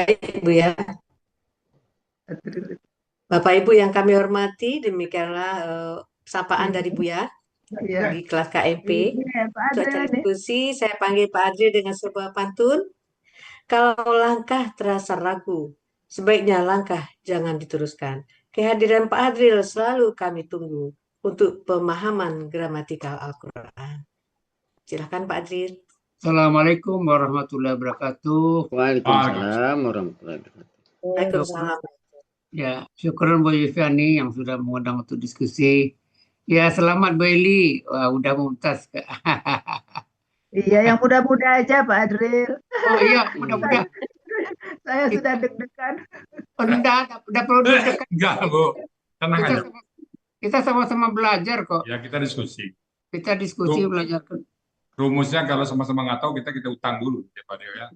Baik, Bu ya. Bapak Ibu yang kami hormati, demikianlah sapaan dari Bu ya Iya, di kelas KMP. ini Pak Untuk Adrian acara nih. diskusi, saya panggil Pak Adri dengan sebuah pantun. Kalau langkah terasa ragu, sebaiknya langkah jangan diteruskan. Kehadiran Pak Adril selalu kami tunggu untuk pemahaman gramatikal Al-Quran. Silakan Pak Adril. Assalamualaikum warahmatullahi wabarakatuh. Waalaikumsalam. Waalaikumsalam warahmatullahi wabarakatuh. Waalaikumsalam. Ya, syukuran Bu Yusfiani yang sudah mengundang untuk diskusi. Ya, selamat Bu Eli. Wah, udah mumtaz. Iya, yang muda-muda aja Pak Adrian. Oh iya, mudah-mudah. Saya sudah deg-degan. Oh, udah perlu deg-degan. Enggak, Bu. Tenang Kita aja. kita sama-sama belajar kok. Ya, kita diskusi. Kita diskusi Ru- belajar. Rumusnya kalau sama-sama nggak tahu, kita utang dulu ya, Pak Deo ya.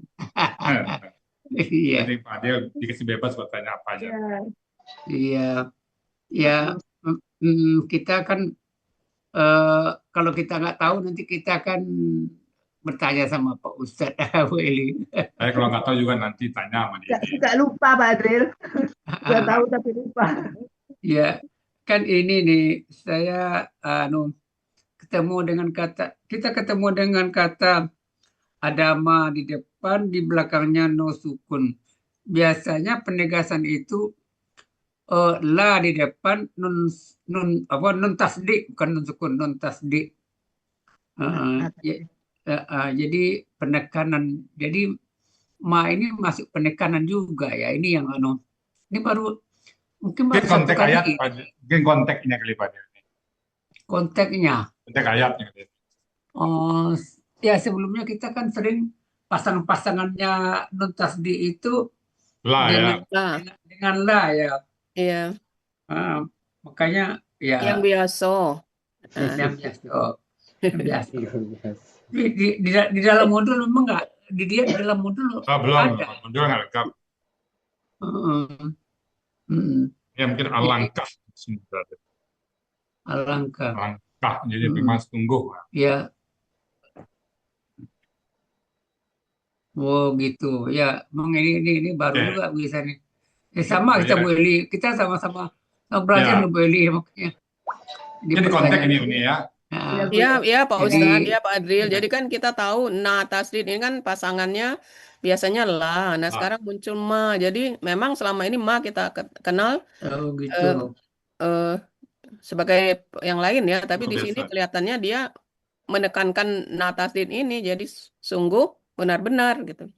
Iya, Jadi Pak Deo dikasih bebas buat tanya apa aja. Iya. iya, ya. Kita kan kalau kita nggak tahu nanti kita akan bertanya sama Pak Ustadz Bu Eli. Saya kalau nggak tahu juga nanti tanya sama dia. Suka lupa Pak Adrian. Sudah tahu tapi lupa. Ya, kan ini nih saya kita ketemu dengan kata adama di depan, di belakangnya no sukun. Biasanya penegasan itu la di depan, nun tasdik, bukan nun sukun, nun tasdik. Jadi penekanan, jadi ma ini masuk penekanan juga ya. Ini yang ini baru mungkin Mungkin baru satu konteks kali ayat, Pak Deo. Mungkin konteksnya kali Pak Deo. konteksnya. Konteks ayatnya. Oh, ya sebelumnya kita kan sering pasangannya nun tasdi itu Lah ya. dengan la ya. Iya, Makanya ya yang biasa. yang biasa. Yang biasa. Di dalam modul memang nggak di dalam modul Belum, ada. mundur nggak lengkap. Ya mungkin alangkah. Alangkah. Alangkah, jadi memang sungguh. Ya. Oh gitu. Ya, memang ini baru juga bisa nih. Sama kita Bu Eli, kita sama-sama belajar Bu Eli makanya. Jadi konteks ini ya. Iya Pak Jadi- Ustadz, ya Pak Adril. Jadi kan kita tahu na tasdid ini kan pasangannya biasanya la. Nah sekarang muncul ma. Jadi memang selama ini ma kita kenal Oh gitu. sebagai yang lain ya. Tapi di Biasa. sini kelihatannya dia menekankan na tasdid ini. Jadi sungguh benar-benar gitu.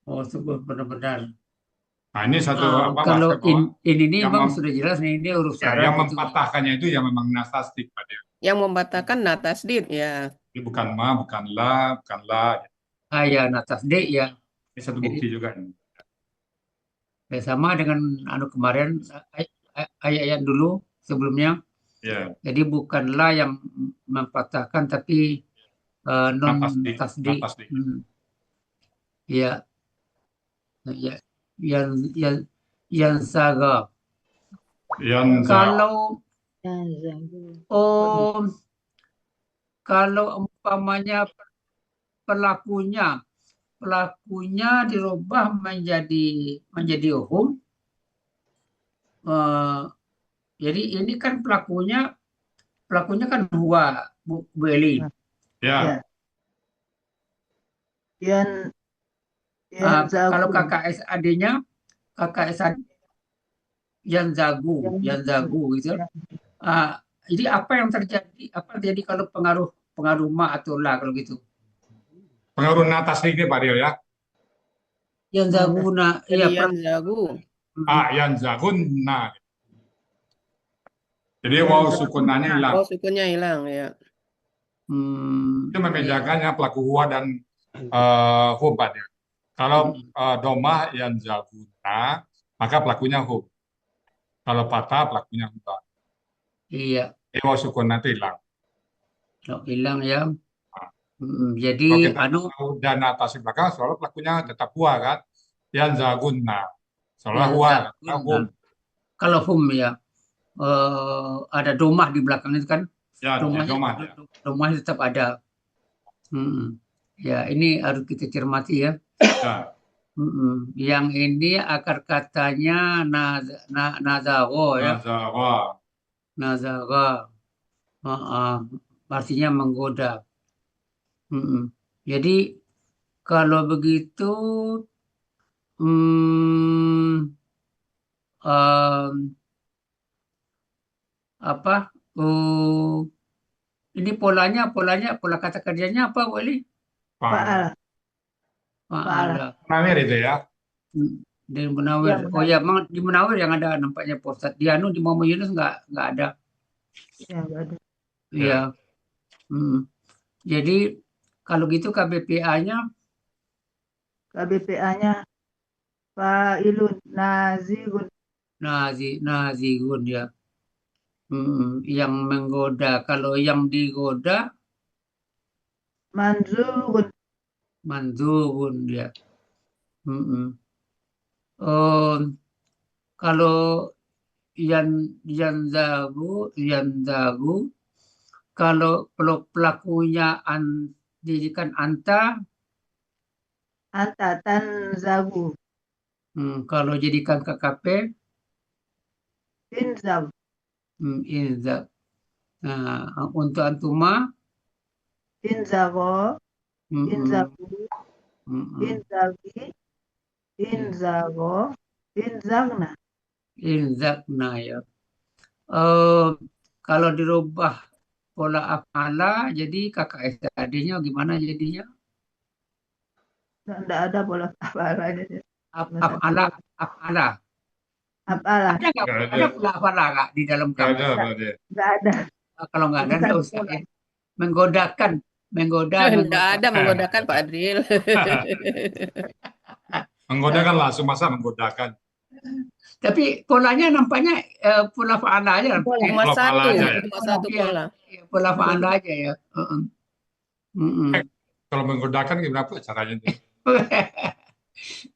Oh, sungguh benar-benar. Nah ini satu apa Kalau bahasa bahwa ini nih yang Bang mem- sudah jelas nih, ini huruf ya, syarat yang itu. mempatahkannya itu yang memang nasastik Pak Deo. Yang membatalkan na tasdid ya. Jadi bukan ma, bukan la, bukan la. Ya, natas D ya. Ini satu bukti juga ini. Ya, sama dengan kemarin ayat dulu sebelumnya. Ya, Jadi bukanlah yang mempatahkan tapi non Natasdi, tasdi. natasdi. Ya. Ya. Yang saga. yang Kalau umpamanya pelakunya dirubah menjadi hum. Jadi ini kan pelakunya kan huwa Bu Eli. ya, Kalau KKS adanya yang zagu gitu. Jadi apa yang terjadi? Apa terjadi kalau pengaruh ma atau la kalau gitu? pengaruh natasdi ini Pak Deo ya. Yang zaguna Jadi yang jago. Yang zagunna. Jadi wow sukunannya hilang. Oh sukunya hilang ya. Itu membedakannya pelaku huwa dan hum Pak Deo. Kalau domah yang zaguna, maka pelakunya hum. Kalau patah pelakunya huwa. Iya. Wow sukunan itu hilang. Hilang ya. Kalau Jadi kita tahu dan atas di belakang soalnya pelakunya tetap huwa kan. Yang zagunna. Soalnya huwa. Hum. Kalau hum ya ada domah di belakang itu kan. Ya, domah ya. Domah tetap ada. Ya, ini harus kita cermati ya. Ya, Yang ini akar katanya nazaro ya, nazara. nazara. Artinya menggoda. Jadi kalau begitu, hmm, em, apa? Oh, ini pola kata kerjanya apa, Wali? Fa'ala. Fa'ala. Ada. Munawir itu ya. Di Ya, Munawir. Oh benar. ya, memang di Munawir yang ada nampaknya Pak Ustadz. Di Anu, di Muhammad Yunus nggak ada. Ya, nggak ada. Iya. Jadi kalau gitu KBPA-nya KBPA-nya fa'ilun nazigun. nazigun ya. Yang menggoda. Kalau yang digoda Manzugun. manzugun dia. Kalau yanzagu, kalau pelakunya didikan anta, Anta tanzagu. kalau jadikan KKP, Inzag. inzak. Nah, untuk antuma, Inzago. Inzagu. Inzagi. Inzago. Inzagna. inzakna ya. Kalau dirubah pola afala, jadi KKS tadinya gimana jadinya? Nggak ada bola apa aja. Afala. Apalah. Ada nggak? Nggak Ada ada. pola afala nggak di dalam Nggak kamus? ada, berarti. Nggak ada. Kalau nggak ada, Bukan nggak usah pola. ya. Menggodakan, Nggak ada menggodakan Pak Adril. Menggoda kan langsung, masa menggodakan. Tapi polanya nampaknya pola faala aja. Pola. Cuma Pola satu, faala aja ya. cuma satu Iya, pola. iya, pola faala aja ya. Kalau menggodakan gimana pula caranya itu?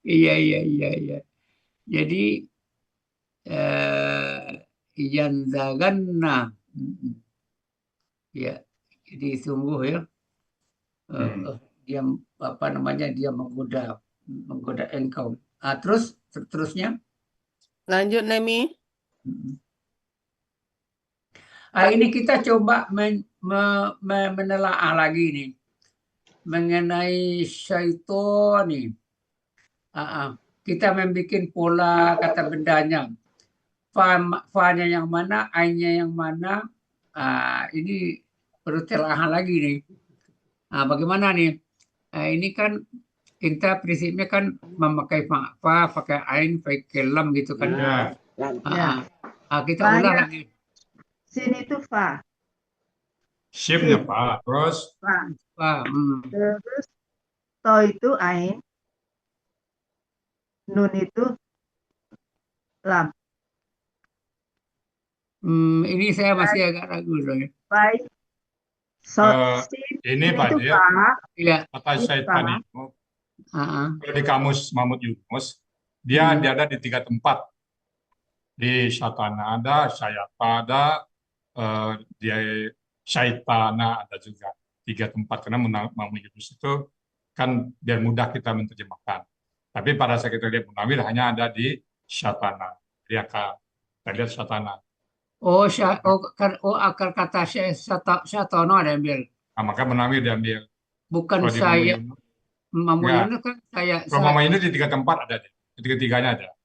Iya. Jadi yanzaganna. Ya, jadi sungguh ya. Dia apa namanya, dia menggoda engkau. Terusnya. Lanjut Nemi. Ini kita coba menelaah lagi nih mengenai syaiton nih. Kita membuat pola kata bendanya. Fa-nya yang mana, ainnya yang mana. Ini perlu telaah lagi nih. Bagaimana nih? Ini kan kita prinsipnya kan memakai fa, pakai ain, pakai lam gitu kan. Ya. Kita Fa-nya ulang lagi. Sini itu fa. Shift-nya Pak. Terus Fa. Terus to itu ain. Nun itu lam. Ini saya masih agak ragu soalnya. Baik. ini Pak itu Dia, fa. Iya. kata syaitan itu, kalau di kamus Muhammad Yunus, dia ada di 3 tempat. Di syatana ada, syayata ada, dia syaitana ada juga. 3 tempat, karena Muhammad Yunus itu kan biar mudah kita menerjemahkan. Tapi pada saat kita lihat Munawir hanya ada di syatana. Jadi kita lihat syatana. Akar kata syatono ada ambil. Nah, maka Munawir diambil. Bukan Kalau di saya. Enggak. Yunus kan saya. Kalau Muhammad Yunus di 3 tempat ada. Ketiga-tiganya ada.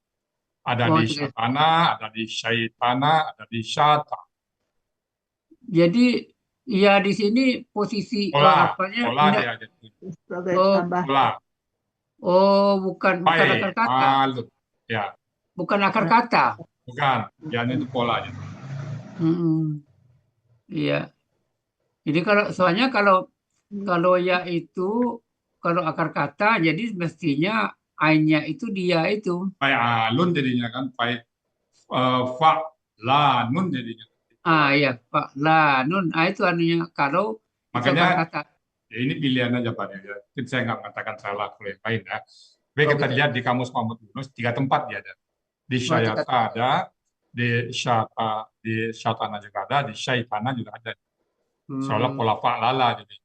Ada di syatana, ada di syaitana, ada di syata. Jadi ya di sini posisi Pola apanya? dia gitu. Sebagai tambah. Pola. Bukan akar kata. Ya. Bukan akar kata. Bukan, yang itu pola aja. Iya. Jadi soalnya kalau ya itu kalau akar kata, jadi mestinya ainnya itu dia itu. Pai alun jadinya kan, pai fa la nun jadinya. Iya, Pak. La nun. Itu anunya kalau makanya kata. Ya ini pilihan aja Pak. Ya. Saya nggak mengatakan salah kalau yang lain ya. Tapi kita lihat di kamus Muhammad Yunus 3 tempat dia ada. Di syayata ada, di syatana juga ada, di syaitana juga ada. Soalnya pola fa'lala jadi.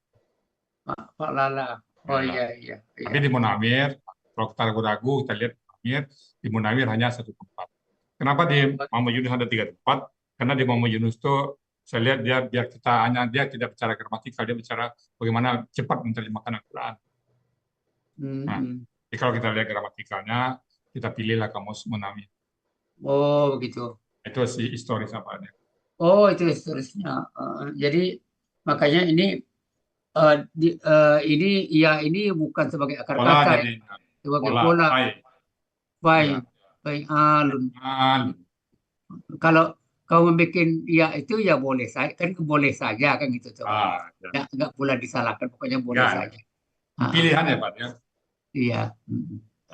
Fa'lala. Oh Ya. iya, iya, Tapi iya. di Munawir, kalau kita ragu-ragu, kita lihat Munawir, di Munawir hanya satu tempat. Kenapa di Muhammad Yunus ada 3 tempat? Karena di Muhammad Yunus itu saya lihat dia biar kita hanya dia tidak bicara gramatikal, dia bicara bagaimana cepat menerjemahkan Al-Quran. Nah, Hmm. jadi kalau kita lihat gramatikalnya, kita pilihlah kamus Munawir. Oh begitu. Itu si historis apa ada. Oh itu historisnya. Jadi makanya ini bukan sebagai akar Pola kata ya, jadi sebagai pola, pola. baik. Ya. Baik, alun. Alun. Kalau kau membuat ya itu ya boleh saja kan, boleh saja kan gitu tuh. Ya. Nggak pula disalahkan, pokoknya boleh Ya. saja. Ah, Pilihan ya Pak ya. iya,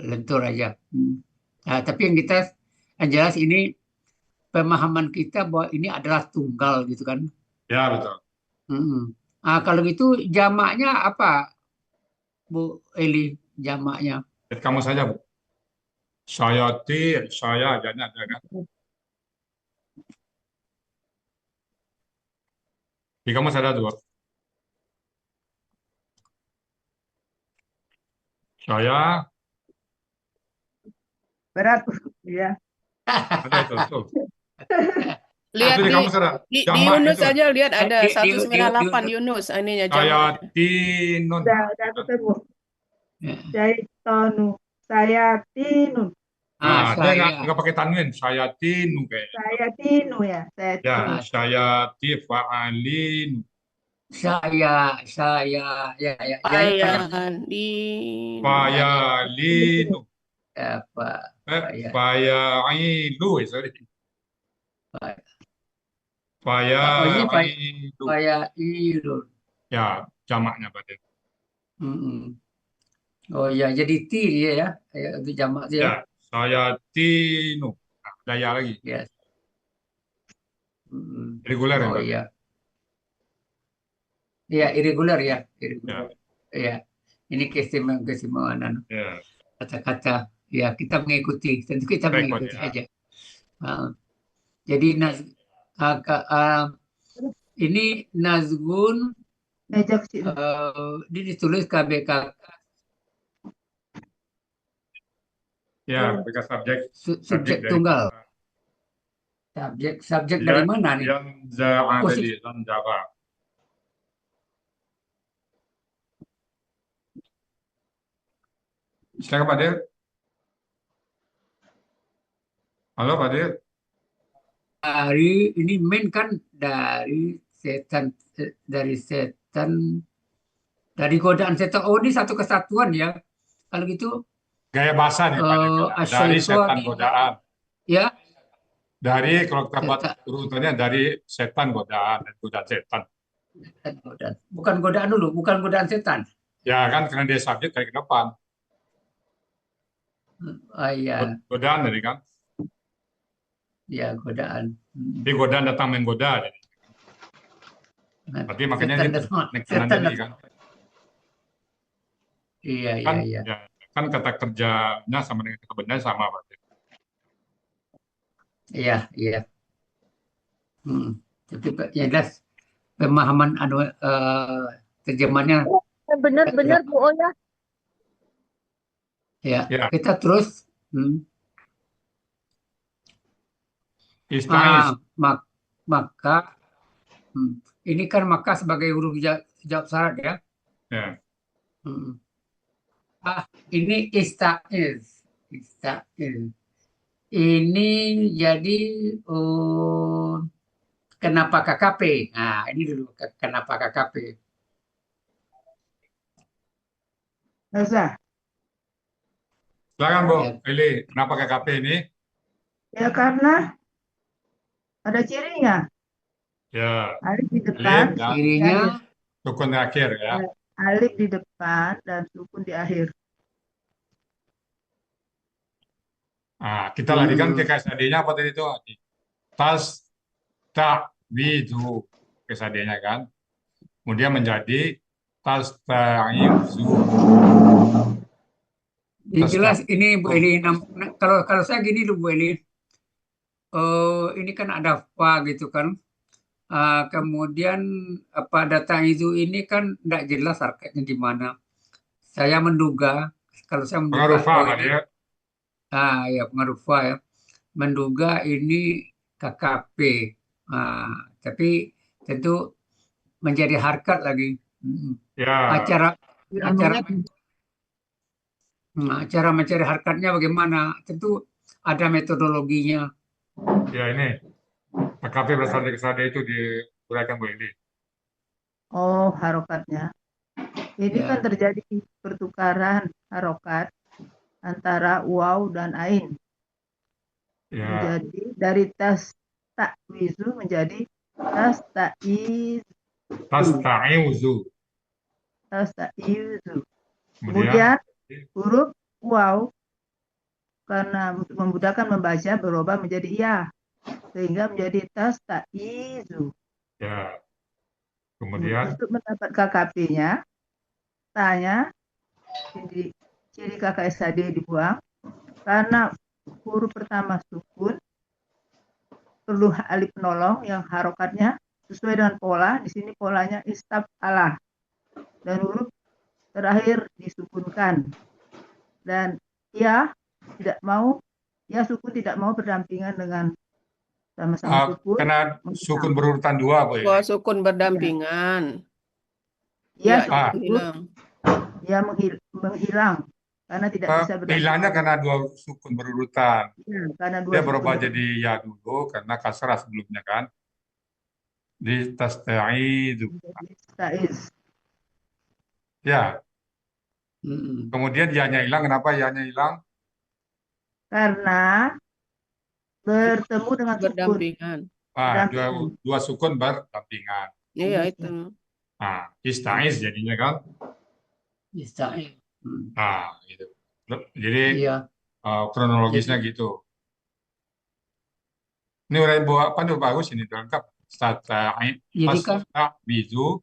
lentur aja. Nah, tapi yang jelas ini pemahaman kita bahwa ini adalah tunggal gitu kan. Ya betul. Kalau gitu jamaknya apa, Bu Eli, jamaknya? Kamu saja Bu. Saya adanya ada kan. Di kamu ada 2. Saya Berat. Iya. ada itu tuh. Lihat Itu di di kamu ada di jamak Yunus itu. aja, lihat ada Di 198 Yunus ininya Saya jamaknya. tinun. Udah ketemu. Ya. Jaitonu. Saya Tinun. Dia nggak pakai tanwin. Saya tinu kayak. Saya Tinu ya. Saya Ya, Tinu. saya tifa'alin. Saya Payan di Fayalinu. apa? Faya'ilu. Sorry. Faya'ilu. Faya'ilu. Ya, jamaknya Pak. Oh ya, jadi T dia ya, untuk jamak dia. Ya, saya tinu. Nah, daya lagi. Yes. Reguler ya Oh Pak. iya. Iya, irregular ya, irregular. Ya. Ini keistimewaan Ya. kata-kata. Ya, kita mengikuti, tentu kita Baik, mengikuti Pak, ya. saja. Jadi ini Nazgun Ngejak sih. ini ditulis KBK Ya, bekas subjek dari tunggal. Subjek dari mana nih? Yang ada di Jawa. Silakan Pak Dir. Halo Pak Dir. Ini main kan dari setan, dari godaan setan. Oh, ini satu kesatuan ya. Kalau gitu Gaya bahasa nih Pak Dir. Dari setan godaan. ya. Dari kalau kita buat urutannya dari setan godaan dan godaan setan. Bukan godaan dulu, bukan godaan setan. Ya kan karena dia subjek dari ke depan. Iya. Godaan tadi kan. Ya, godaan. Jadi godaan datang menggoda. Jadi. Berarti makanya dia kanan tadi kan. Iya, Kan, iya. ya, kan kata kerjanya sama dengan kata bendanya sama Pak Dir. Iya, iya. Tapi yang jelas pemahaman terjemahannya Benar-benar Bu Oya. ya. Ya. Kita terus Istaiz. maka ini kan maka sebagai huruf jawab syarat ya. Ya. Ini istaiz. Ini jadi kenapa KKP? Nah, ini dulu kenapa KKP. Nazar. Silakan Bu Ya. Eli, kenapa KKP ini? Ya karena ada cirinya. Ya. Alif di depan. Alif, ya. Cirinya Sukun terakhir ya. Alif di depan dan sukun di akhir. Nah, kita larikan ke KSAD-nya apa tadi itu? Tas, tak, widu. KSAD-nya kan. Kemudian menjadi tas, ta'izu. jelas ini Bu Eli. Kalau saya gini loh Bu Eli. Ini kan ada fa gitu kan. Kemudian pada ta'izu ini kan tidak jelas harokatnya di mana. Saya menduga, kalau saya Pengaruh menduga, fa oh tadi ini, ya. ya pengaruh fa ya, menduga ini KKP. Tapi tentu menjadi harkat lagi. Ya, Acara acara Anunya cara mencari harkatnya bagaimana? Tentu ada metodologinya. ya ini KKP berasal dari kesada itu diuraikan Bu Eli. harokatnya. Ini kan Ya, terjadi pertukaran harokat antara waw dan ain. Ya, Menjadi dari tas takwizu menjadi tas ta'izu. tasta'iuzu. Tas ta'izu. Kemudian Kemudian huruf waw karena untuk memudahkan membaca berubah menjadi iya sehingga menjadi tas ta'izu. ya, kemudian Untuk mendapat KKP-nya, tanya ciri KKSAD dibuang karena huruf pertama sukun perlu alif penolong yang harokatnya sesuai dengan pola. Di sini polanya istaf'alah dan huruf terakhir disukunkan dan ya tidak mau sukun tidak mau berdampingan dengan sama-sama sukun karena sukun berurutan 2 Bu Dua Eli. sukun berdampingan. ya Ya, sukun hilang. ya menghilang karena tidak bisa Hilangnya berdampingan. karena 2 sukun berurutan. Ya, karena dua Dia sukun berubah jadi ya dulu karena kasrah sebelumnya kan. Di tasta'izu. menjadi taiz. Ya, mm-mm. kemudian ya-nya hilang. Kenapa ya-nya hilang? Karena bertemu dengan sukun Berdampingan. berdampingan. Dua sukun berdampingan. Iya, itu. Ista'iz jadinya kan. Bisa. Gitu. Jadi Iya. kronologisnya gitu. Ini udah apa nih bagus ini lengkap. Jadi kan Tasta'izu,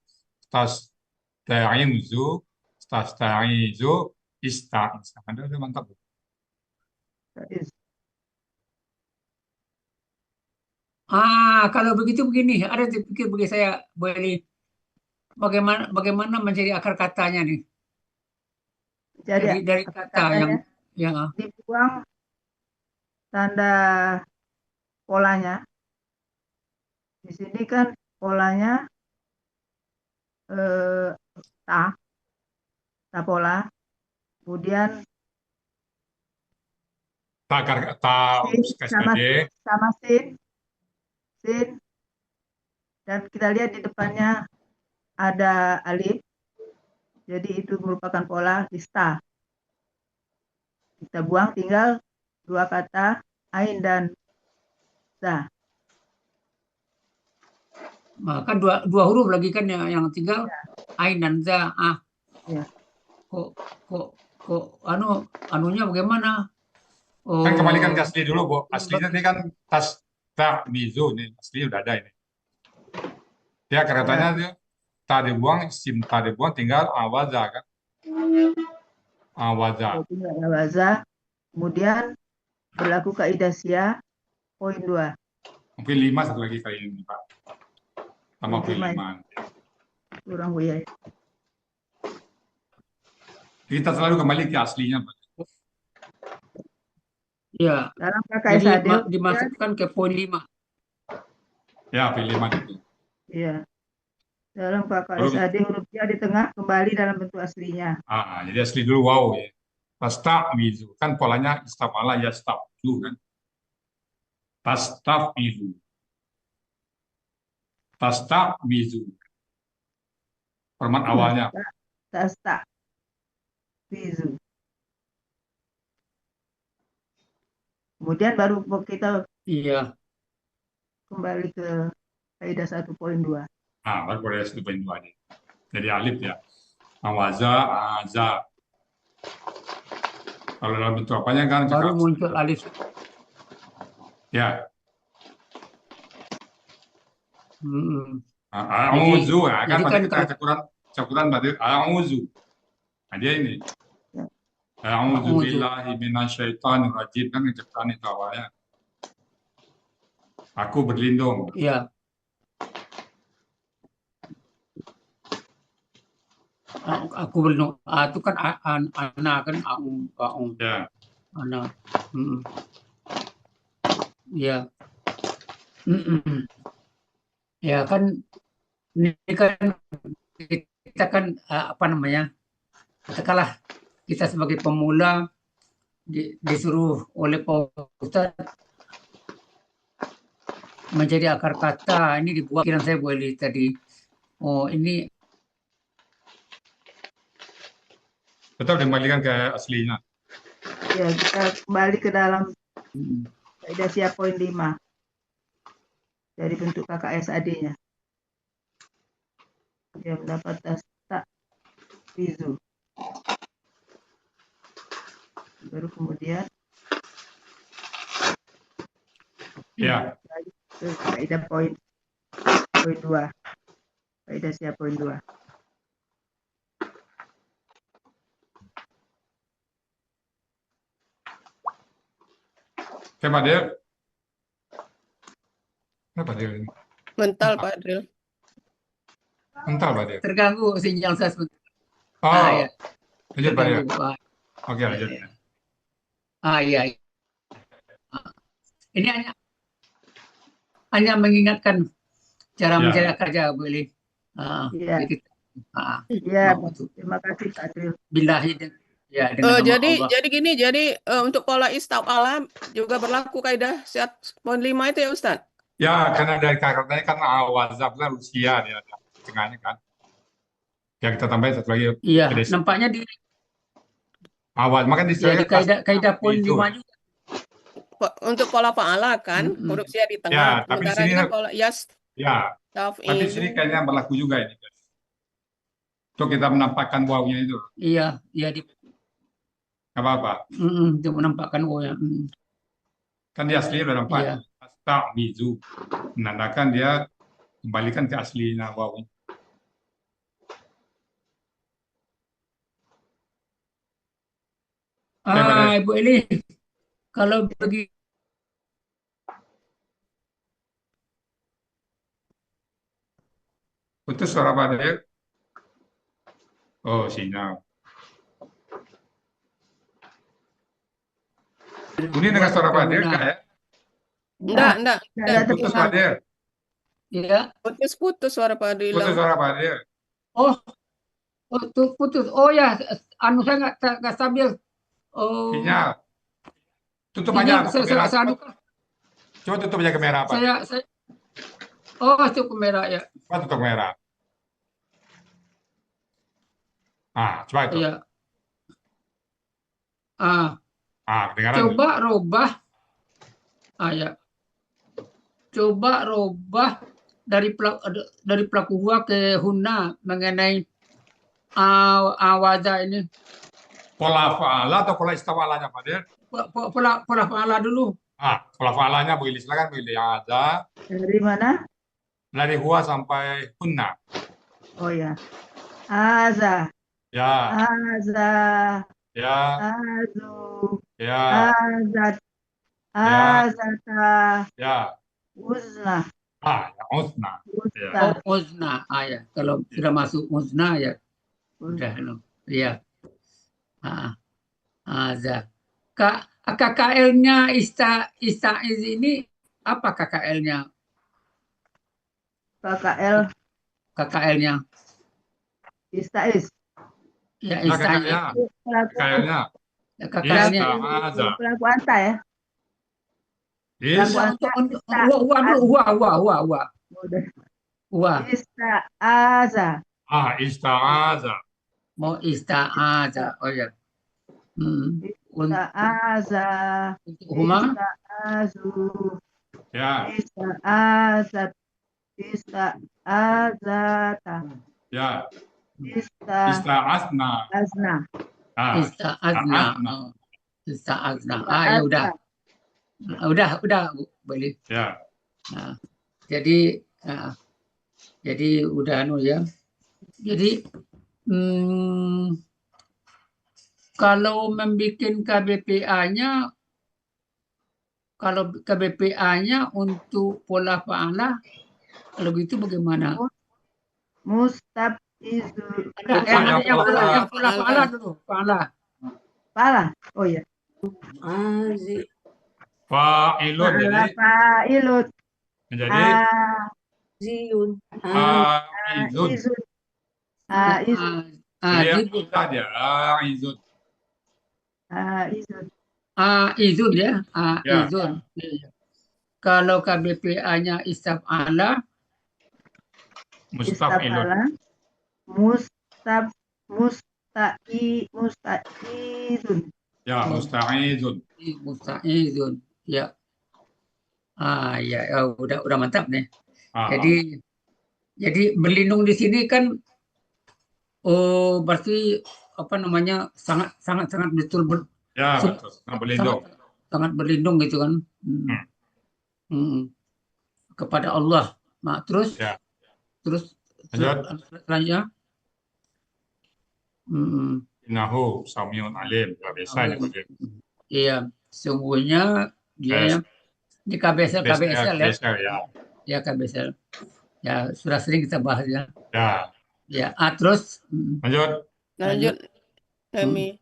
tasta'izu, tasta'izu, ista'iz. Udah mantap. Taiz. kalau begitu begini, ada terpikir bagi saya, Bu Eli, bagaimana mencari akar katanya nih? Jadi Dari kata yang katanya dibuang tanda polanya. Di sini kan polanya ta pola. Kemudian sin sama sin dan kita lihat di depannya ada alif. Jadi itu merupakan pola ista. Kita buang tinggal dua kata ain dan za. kan dua huruf lagi kan yang tinggal ain dan za. Ya. Kok anunya bagaimana? Kan kembalikan ke asli dulu, Bu. Aslinya ini kan tasta'izu nih, asli udah ada ini. Ya, katanya dia tak dibuang, tinggal awaza kan. Awaza. Tinggal awaza. Kemudian berlaku kaidah syiah poin 2. Mungkin 5 satu lagi kali ini, Pak. Sama poin 5. Kurang Bu ya. Kita selalu kembali ke aslinya, Pak. Ya. Dalam Jadi KKSAD dimasukkan ke poin 5. Ya, poin 5 itu. Iya. Dalam KKSAD huruf ya di tengah kembali dalam bentuk aslinya. Jadi asli dulu wow ya. Tasta'izu kan polanya istafala ya stafzu kan. Tasta'izu. Tasta'izu. Format awalnya. Tasta'izu. Kemudian baru kita kembali ke kaidah 1.2. Baru kaidah 1.2 aja. Jadi alif ya. Awaza, aza. Kalau dalam bentuk apanya kan baru muncul alif. Ya. Jadi kan berarti kita cakuran berarti a'udzu. Dia ini. A'udzu billahi minasyaitonir rajim kan ciptaan itu awalnya. Aku berlindung. Iya. Aku belum. Itu kan ana kan aung Ya. ana. Ya. Ya kan ini kan kita kan apa namanya? Katakanlah kita sebagai pemula disuruh oleh Pak Ustadz menjadi akar kata. Ini dibuat pikiran saya boleh tadi. Oh ini Tetap dikembalikan ke aslinya. Ya, kita kembali ke dalam kaidah siap poin 5 dari bentuk KKSAD-nya. Dia mendapat tas tak bizu. Baru kemudian Ya. ke kaidah poin 2. Kaidah siap poin 2. Oke, Pak Del. Kenapa Del ini? Mental Pak Adril. Mental, Pak Del. terganggu sinyal saya sebentar. Oh, Ya. lanjut Pak Del. Terganggu, Pak. Oke, lanjut. Iya. Iya. Ini hanya mengingatkan cara Ya. mencari kerja, Bu Eli. Iya. Jadi, Iya, betul. terima kasih Pak Adril. Billahi ya dengan nama Jadi Allah. jadi gini, jadi untuk pola istaf'ala juga berlaku kaidah siap poin 5 itu ya Ustaz? Ya, karena dari karakternya kan wazab kan usia dia ada tengahnya kan. Ya kita tambahin satu lagi. Iya, Jadi nampaknya di awal makan ya, di istilahnya kaidah poin itu. 5 juga. Untuk pola fa'ala kan, huruf sia di tengah. Ya, tapi di Sementara sini ini kan pola ya, tapi di sini kayaknya berlaku juga ini. Untuk kita menampakkan wawunya itu. Iya, di Nggak apa-apa. untuk menampakkan ya. Kan dia aslinya udah nampak. Iya. Mizu menandakan dia kembalikan ke aslinya wawunya. Ibu Eli, kalau begitu Putus suara Pak Del. Oh, sinyal. Ini dengan suara Pak Del kak ya? Enggak. Putus Pak Del. Iya. Putus suara Pak Adril. Putus suara Pak Del. Oh, tuh putus. Oh ya, saya nggak stabil. Oh. Sinyal. Tutup aja kamera. Coba tutup aja kamera Pak. Tutup kamera ya. Coba tutup kamera. Coba itu. Iya. Kedengaran. Coba robah. Ya. Coba robah dari pelaku gua ke Huna mengenai awaza ini. Pola fa'ala atau pola istawalanya Pak Del? Pola fa'ala dulu. Pola fa'alanya Bu Ili, silakan Bu Ili. Aza. Dari mana? Dari huwa sampai hunna. Oh ya. Aza. Ya. Aza. Ya. Azu. Ya. Azat. Azata. Ya. Uzna. Ya, uzna. Uzna. Uzna. Ya. Kalau sudah masuk uzna ya. Udah. Iya. Aza. KKL-nya Istaiz ini apa KKL-nya? KKL-nya Istaiz. Ya, Istaiz. KKL-nya. KKL-nya. Pelaku anta ya. Ista'aza. Ista'aza. Mau ista'aza. Oh ya. Ista'aza. Ista'azu. Ya. Ista'azat. Ista'azata. Ya. Ista'azna. Ista'azna. Ya udah. Udah boleh. Ya. Jadi udah ya. Jadi kalau membuat KBPA-nya, untuk pola fa'ala, kalau gitu bagaimana? Izun. Ada Bukan yang yang fa'ala. yang fa'ala dulu, fa'ala. Pala. Oh iya. Azi. Fa'ilun Fa'ala jadi fa'ilun. menjadi Ziun. aizun. Izun. Izun. Jadi Azizun. saja aizun. Izun. Izun ya, Ya. izun. Iya. Kalau KBPA-nya istaf'ala, Mustaf'ilun. Istafala. Musta'izun. Ya, musta'izun. musta'izun. Ya. Ya, udah mantap nih. Ah, Jadi berlindung di sini kan, oh berarti apa namanya sangat betul ya sangat, betul. Nah, berlindung. sangat berlindung gitu kan. Kepada Allah. Nah, terus Ya. Lanjut. selanjutnya. Innahu samiun alim. Nggak bisa ini Pak. Iya, sungguhnya dia di KBSL ya. Besar ya. Ya KBSL. Ya sudah sering kita bahas ya. Ya. Ya, terus Lanjut, Emi.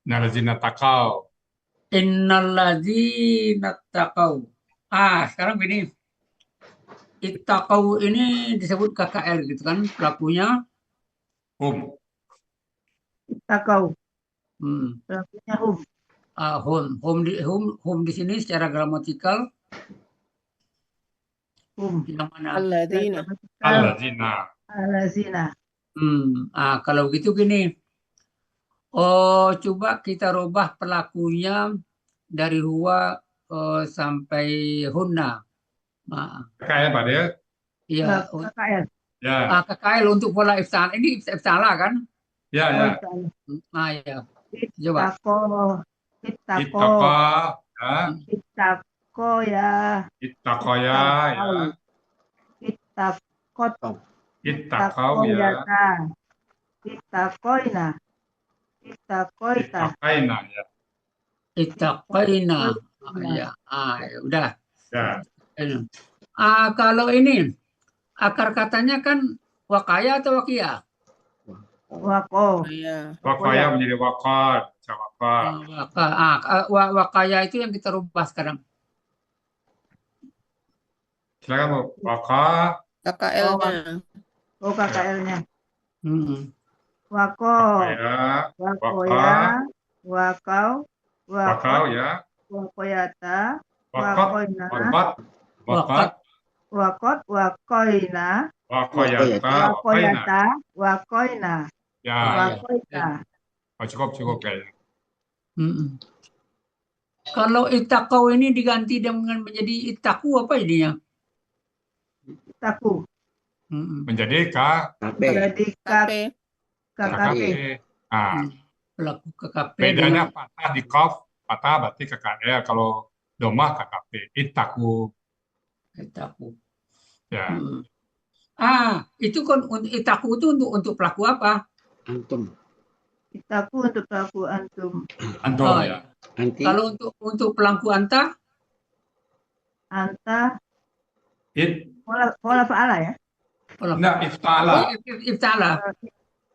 Nalazina takau. Innalladzina taqau. Sekarang begini. Ittaqau ini disebut KKL gitu kan, pelakunya Hum. Takau. Hmm. Pelakunya hum. Hum di sini secara gramatikal Hum. yang mana? Alladzina. Allazina. Allazina. Kalau gitu gini. Coba kita rubah pelakunya dari huwa sampai hunna. KKL Pak dia. Iya. KKL. Ya. KKL untuk pola ifsalah. Ini ifsalah kan? Ya, ya. Ya. Coba. Ittaqo. Ya. Ittaqo ya. Ittaqoya ya. Ittaqot. Ittaqau ya. Ittaqoina. Ittaqoita. Ittaqaina ya. Ittaqaina. Ya. Udah. Ya. Kalau ini akar katanya kan wakaya atau wakia? Wako. Iya. Wakaya menjadi wakar. Wakaya itu yang kita rubah sekarang. Silakan Bu. Waka. KKL-nya. KKL-nya. Wako. Wakoya. Wakau. Wakau ya. Wakoyata. Wakot. Wakat. Wakot. Wakoina. Wakoyata. Wakaina. Wakoina. Ya. Wakoita. Cukup kayaknya. Kalau ittaqau ini diganti dengan menjadi ittaqu apa ininya? Taku. Menjadi Jadi KP. KKP. Pelaku KKP. Bedanya patah di qaf, patah berarti KKL. Kalau domah KKP. Ittaku. Ya. Itu kan ittaqu itu untuk pelaku apa? Antum. Itaku untuk pelaku antum. Antum ya. Anti. Kalau untuk pelaku anta? Anta. Pola fa'ala ya. Nah, iftala.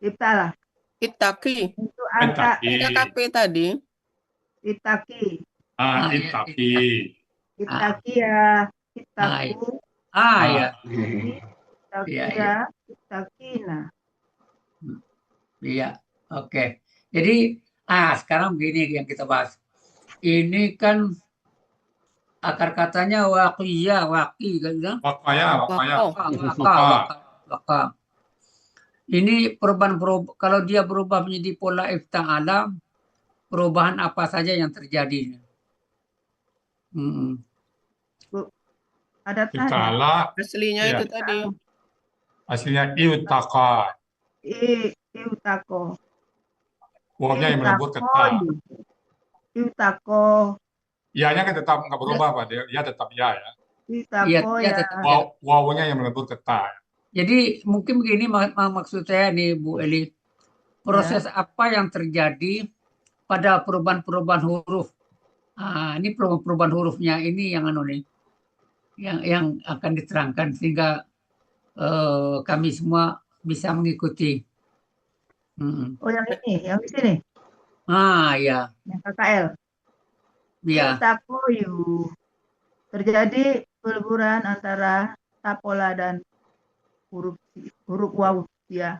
Iftala. Ittaqi. Itu anta. KKP tadi. Itaki. Itaki. Itaki ya. Itaku. Ya. Itaki ya. Itakina. Iya. Oke. Jadi sekarang begini yang kita bahas. Ini kan akar katanya waki kan? Waka. Ini perubahan kalau dia berubah menjadi pola ifta'ala, perubahan apa saja yang terjadi? Ada Iftala. Aslinya Ya. itu tadi. Aslinya iutaka. Iutako. Wawnya yang melebur kata. Iutako. Ianya kan tetap nggak berubah Pak. Dia tetap ya. Iutako ya. Wawnya yang melebur kata. Jadi mungkin begini maksud saya nih Bu Eli. Proses apa yang terjadi pada perubahan-perubahan huruf? Ini perubahan hurufnya ini yang yang akan diterangkan sehingga kami semua bisa mengikuti. Mm. Oh, yang ini, yang di sini, Ya, yang KKL. ya. Itakoyu. Terjadi peleburan antara tapola dan huruf waw, ya.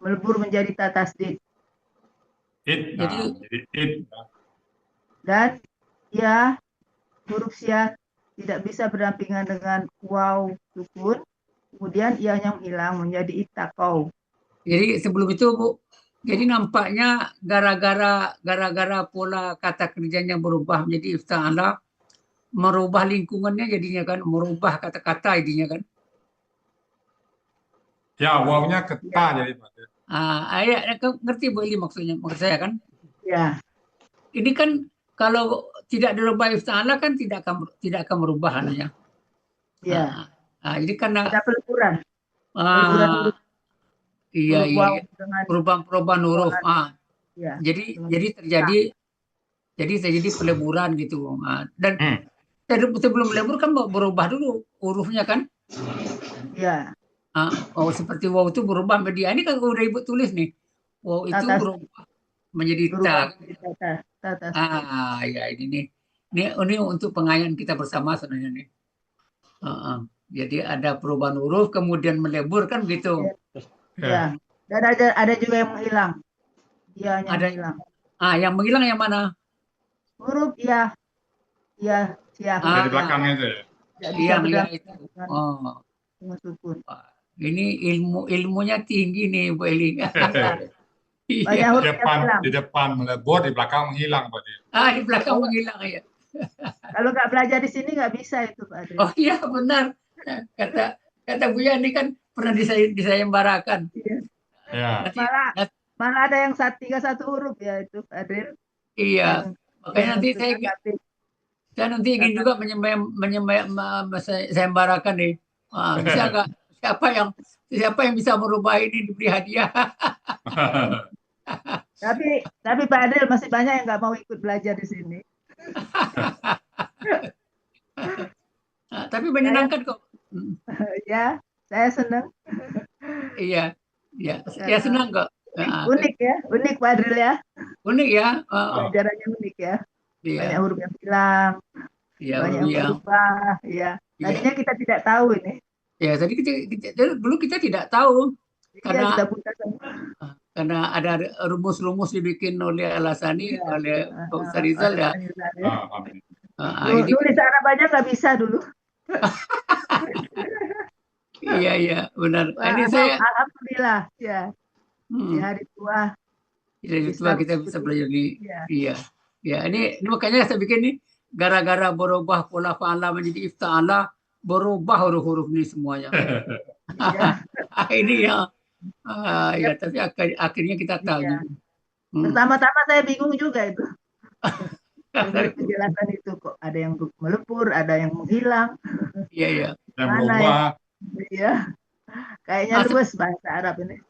Melebur menjadi ta tasdid. It, Jadi nah, jadi it. Dan ya, huruf sya tidak bisa berdampingan dengan waw sukun. Kemudian ianya menghilang menjadi itakau. Jadi sebelum itu Bu, jadi nampaknya gara-gara pola kata kerjanya berubah menjadi ifta'ala, merubah lingkungannya jadinya kan, merubah kata-kata jadinya kan. Ya, wawnya keta jadi Pak. Ngerti Bu ini maksudnya, maksud saya kan. Ya, Ini kan kalau tidak dirubah ifta'ala kan tidak akan merubah anunya. ya. Jadi karena Ada peleburan huruf iya waw iya dengan perubahan huruf. ya. Jadi dengan terjadi peleburan gitu. Dan Hmm. sebelum melebur kan berubah dulu hurufnya kan. ya. Seperti wow itu berubah menjadi ini kan udah Ibu tulis nih. Wow itu Atas berubah menjadi ta. berubah menjadi ta tasdid. Ya ini nih. Ini untuk pengayaan kita bersama sebenarnya nih. Jadi ada perubahan huruf kemudian melebur kan gitu. Ya. Dan ada juga yang menghilang. Ianya Ada menghilang. yang menghilang yang mana? Huruf ya, siap. Dari belakangnya itu ya. Tidak bisa Yang ya itu. berdampingan dengan sukun. Ini ilmunya tinggi nih Bu Eli. Iya. Banyak huruf yang hilang. Di depan melebur, di belakang menghilang Pak. Di belakang menghilang ya. Kalau nggak belajar di sini nggak bisa itu Pak Adri. Oh iya benar. Kata Bu Yani kan pernah disayembarakan. Ya. Malah ada yang 31 huruf ya itu Pak Adri. Iya. Makanya nanti saya nanti ingin juga sayembarakan nih. Bisa nggak? Siapa yang bisa merubah ini diberi hadiah? Tapi Pak Adil masih banyak yang nggak mau ikut belajar di sini. Tapi menyenangkan kok. Ya, saya senang. Iya, ya senang kok. Unik Pak Adil ya. Unik ya. Pelajarannya unik ya. Iya. Banyak huruf yang hilang, banyak yang berubah. Ya. Tadinya kita tidak tahu ini. Ya, dulu kita tidak tahu karena ada rumus-rumus dibikin oleh Al-Asani, oleh Pak Ustaz Rizal ya. Nulis Arab aja nggak bisa dulu. Iya benar. Ini saya alhamdulillah ya. Di hari tua. Di hari tua kita bisa belajar di. Iya. Ya ini makanya saya bikin nih gara-gara berubah pola fa'ala menjadi ifta'ala, berubah huruf-huruf ini semuanya. Ini ya. Ya tapi akhirnya kita tahu. Pertama-tama saya bingung juga itu. Penjelasan itu kok ada yang melebur, ada yang menghilang. Iya. Yang berubah. Iya. Kayaknya luas bahasa Arab ini.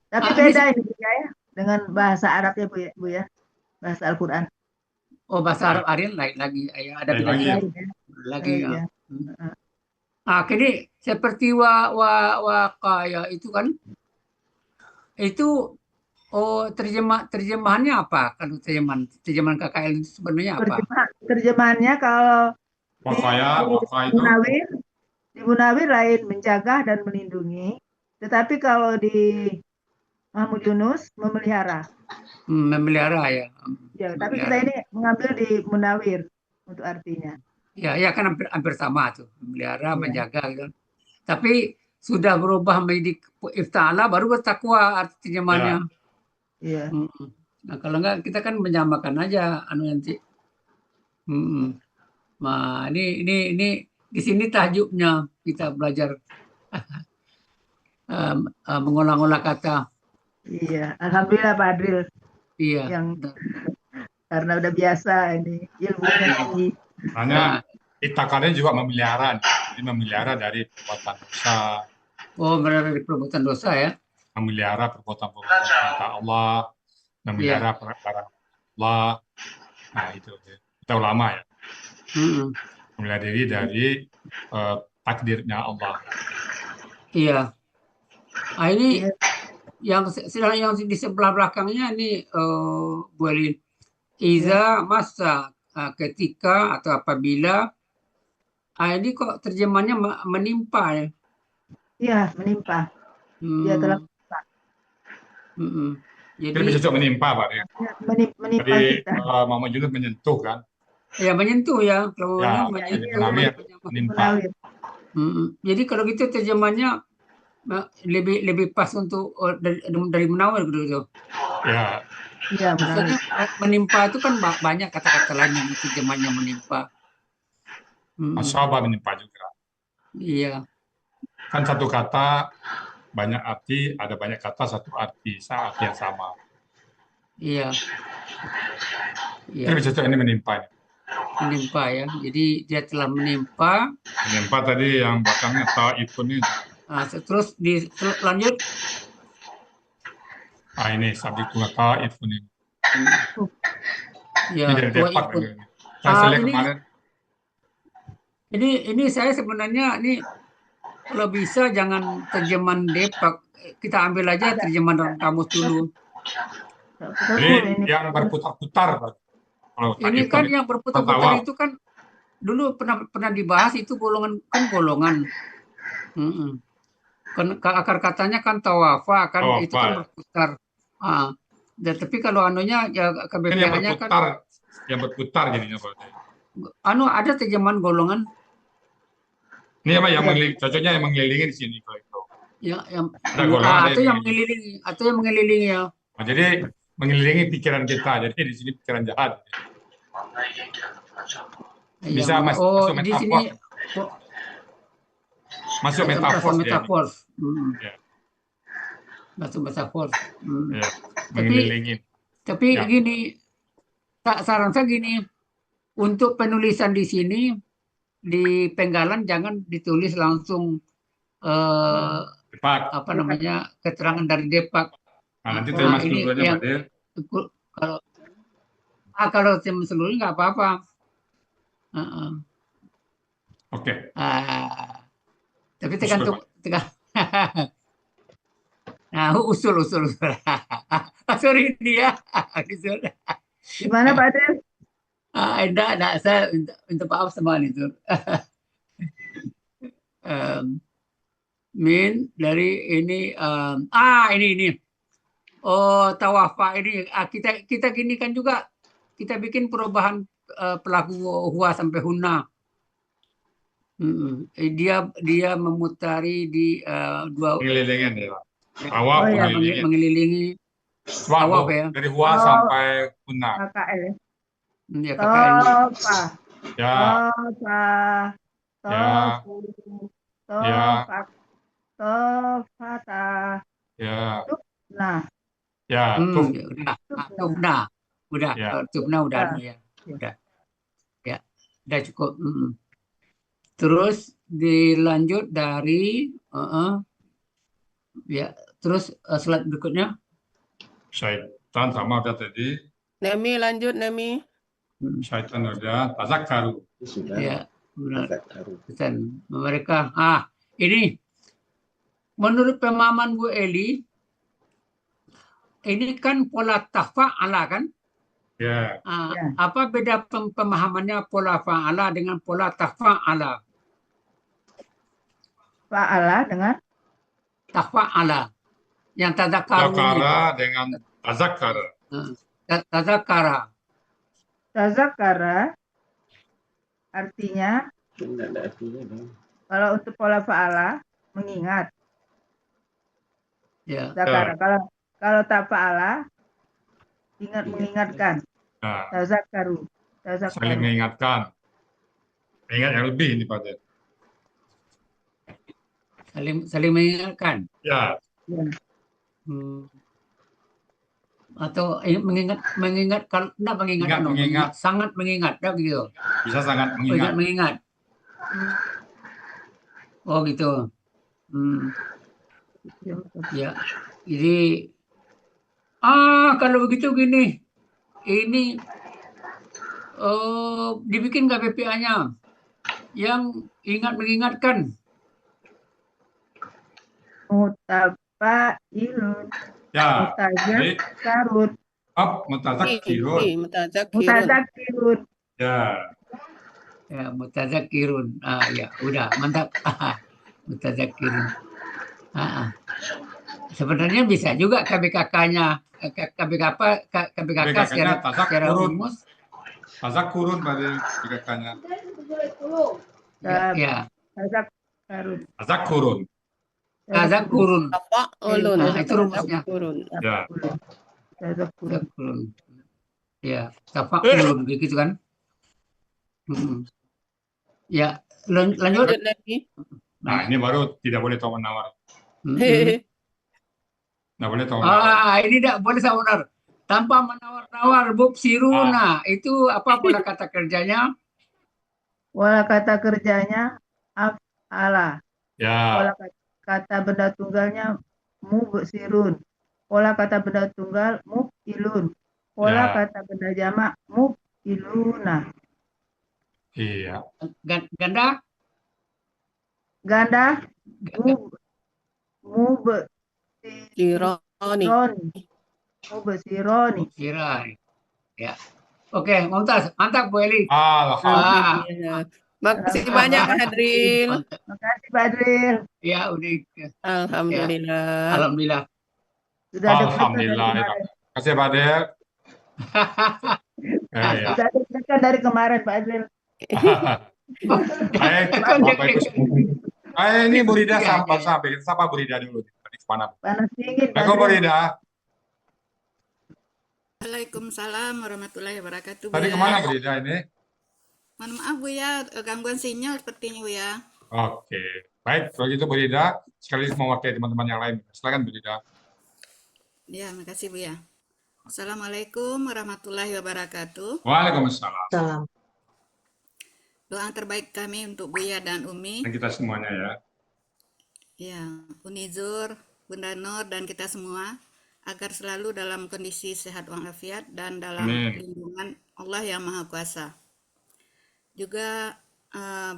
Tapi beda ini ya dengan bahasa Arabnya Bu ya. Bahasa Al-Qur'an. Oh, bahasa Arab Ariel lain lagi. Ada lagi ya. Ini seperti kaya itu kan. Itu terjemahannya apa? Kalau terjemahan KKL itu sebenarnya apa? Terjemahannya kalau itu di Munawir lain menjaga dan melindungi. Tetapi kalau di Mahmud Yunus memelihara. Memelihara ya. Ya, tapi kita ini mengambil di Munawir untuk artinya. Ya kan hampir sama tuh, memelihara, menjaga gitu. Tapi sudah berubah menjadi ifta'ala baru bertakwa arti terjemahannya. Iya. Nah, kalau enggak kita kan menyamakan aja nanti. Nah, ini di sini tahajudnya kita belajar mengolah-olah kata. Iya, alhamdulillah Pak Adril. Iya. Karena udah biasa ini ilmunya tinggi. Hanya itakannya juga memelihara, jadi memelihara dari perbuatan dosa. Oh, dari perbuatan dosa ya? Memelihara perbuatan-perbuatan perintah Allah, memelihara perkara Allah. Nah itu kita ulama ya. Memelihara diri dari takdirnya Allah. Iya. Ini Sedang yang di sebelah belakangnya ini Bu Elin. Iza masa ketika atau apabila. Ini kok terjemahnya menimpa ya. Iya, menimpa. Dia telah Jadi Jadi bisa cocok menimpa, Pak. menimpa Tadi kita. Mama Juliet menyentuh kan? ya menyentuh ya. Kalau Ya, menyentuh, mengalami menimpa. Mengalir. Jadi kalau gitu terjemahnya lebih pas untuk dari Munawir gitu. Ya, Iya, mengalir. Maksudnya menimpa itu kan banyak kata-kata lain yang terjemahnya menimpa. asabah menimpa juga. Iya, Kan satu kata banyak arti, ada banyak kata satu arti, arti yang sama. iya, Jadi bisa cocok ini menimpa. menimpa ya. Jadi dia telah menimpa. Menimpa tadi yang belakangnya ta'ifun itu. Terus lanjut. Ini sabdikula ta'ifun ini. Ya, Ini dari Depak. Saya lihat kemarin. Ini saya sebenarnya ini kalau bisa jangan terjemahan Depak. Kita ambil aja terjemahan dalam kamus dulu. Jadi yang berputar-putar. Ini kan yang berputar-putar itu kan dulu pernah dibahas itu golongan. Kan akar katanya kan tawafa kan itu kan berputar. Tapi kalau anunya ya KBPA-nya kan yang berputar jadinya Pak. Ada terjemahan golongan. Ini apa yang cocoknya yang mengelilingi di sini kalau itu. Atau yang mengelilingi ya. Nah, jadi mengelilingi pikiran kita. Jadi di sini pikiran jahat. Bisa masuk di metafor. sini Masuk metafor. Masuk metafor. Mengelilingi. Tapi gini, saran saya gini, untuk penulisan di sini di penggalan jangan ditulis langsung keterangan dari Depak. Nanti tema seluruhnya kalau tema seluruhnya nggak apa-apa. Oke. Tapi tergantung. Nah, usul. Sorry dia. Gimana Pak Del? Enggak, saya minta maaf sama itu. Min dari ini ini. Tawafa ini kita gini kan juga kita bikin perubahan pelaku huwa sampai hunna. Dia memutari di dua mengelilingi ya. Tawaf mengelilingi tawaf ya. Dari huwa sampai hunna. KKL. Ya, KKL. Tofa. Ya. Tofu. Tofata. Ya. Nah. Ya, Tufna. Udah. Tufna udah ya. Ya. Udah cukup. Terus dilanjut dari terus slide berikutnya. Syaitan sama udah tadi. Nemi lanjut Nemi. Syaitan udah, tazakkaru. Ya, benar. Mereka ini menurut pemahaman Bu Eli ini kan pola tafa'ala kan? Ya. Apa beda pemahamannya pola fa'ala dengan pola tafa'ala? Fa'ala dengan tafa'ala. Yang tazakkaru dengan tazakkara. Tazakkara artinya kalau untuk pola fa'ala mengingat. Ya. Zakara. Kalau tak fa'ala mengingatkan. Tazakkaru. Saling mengingatkan. Ingat yang lebih ini Pak Del. Saling mengingatkan. Ya. Atau mengingat kalau enggak mengingat. Sangat mengingat gitu. Bisa sangat mengingat. Oh gitu. Ya. Jadi kalau begitu gini. Ini dibikin KBPA-nya yang mengingatkan. fa'ilun. Ya, Mutazak baik. karun. Mutazakirun. Mutazakirun. Mutazakirun. Ya, Ya, mutazakirun. Ya, udah, mantap. Mutazakirun. Sebenarnya bisa juga KBKK-nya, KBKK secara tazakurun. rumus. Tazakurun pada KBKK-nya. Ya, Tazak karun. Tazakurun. tazakurun. Tafa'ulun. Itu rumusnya. Tafa'ulun. Ya. Tazakurun. Tazakurun. Ya, tafa'ulun begitu kan? Ya, lanjut. Lanjut lagi. Nah, ini baru tidak boleh tawar-menawar. Tidak boleh tawar-menawar. Ini tidak boleh tawar-menawar. Tanpa menawar-nawar, Bub Siruna. Itu apa pola kata kerjanya? Pola kata kerjanya af'ala. Ya, Pola kata benda tunggalnya mubsirun. Pola kata benda tunggal muf'ilun. Pola Ya. kata benda jamak muf'iluna. iya. Ganda? Ganda Sironi. mubsironi. Sirai. Ya. Oke, Mumtaz. Mantap, Bu Eli. Alhamdulillah. Makasih banyak, Pak Hadril. Mantap. Makasih Pak Adril. Ya, udah. Alhamdulillah. Alhamdulillah. Sudah deg-degan dari Alhamdulillah. kemarin. Terima kasih Pak Del. Ya. Sudah deg-degan dari kemarin Pak Adril. Baik, Bapak Ibu semua. Ini Bu Rida sampai sapa Bu Rida dulu. Tadi kemana? Panas dingin Pak Assalamualaikum Bu Adril. Rida. Waalaikumsalam warahmatullahi wabarakatuh. Tadi Bu ya. kemana Bu Rida ini? Mohon maaf Bu ya, gangguan sinyal sepertinya Bu ya. Oke. Baik, kalau gitu Bu Rida, sekaligus mewakili teman-teman yang lain. Silakan Bu Rida. Ya, makasih Bu ya. Assalamualaikum warahmatullahi wabarakatuh. Waalaikumsalam. Salam. Doa terbaik kami untuk Buya dan Umi. Dan kita semuanya ya. Ya, Unizur, Bunda Nur dan kita semua agar selalu dalam kondisi sehat walafiat dan dalam Amin. lindungan Allah yang Maha Kuasa. Juga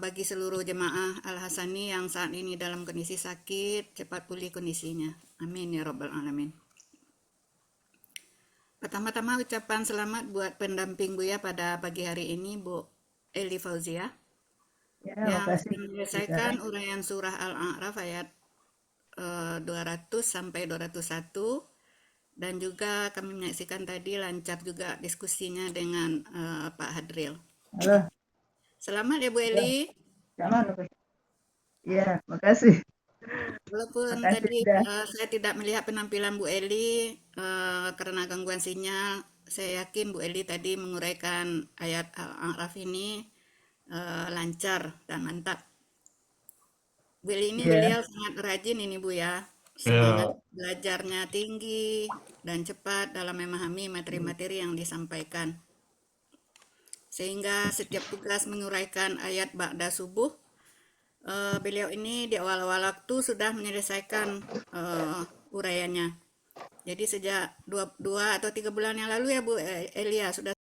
bagi seluruh jemaah Al-Hasani yang saat ini dalam kondisi sakit, cepat pulih kondisinya. Amin ya Rabbal Alamin. Pertama-tama ucapan selamat buat pendamping Buya pada pagi hari ini, Bu Eli Fauzia, Ya, yang makasih. menyelesaikan uraian surah Al-A'raf ayat 200 sampai 201, dan juga kami menyaksikan tadi lancar juga diskusinya dengan Pak Hadril. Halo, Selamat ya Bu Eli. jangan lupa. Ya, makasih. Walaupun Makasih, tadi Bunda. saya tidak melihat penampilan Bu Eli karena gangguan sinyal, saya yakin Bu Eli tadi menguraikan ayat Al-A'raf ini lancar dan mantap. Bu Eli ini Ya. beliau sangat rajin ini Bu ya. Semangat belajarnya tinggi dan cepat dalam memahami materi-materi yang disampaikan. Sehingga setiap tugas menguraikan ayat ba'da subuh, beliau ini di awal-awal waktu sudah menyelesaikan uraiannya. Jadi sejak 2 atau 3 bulan yang lalu ya Bu Elia sudah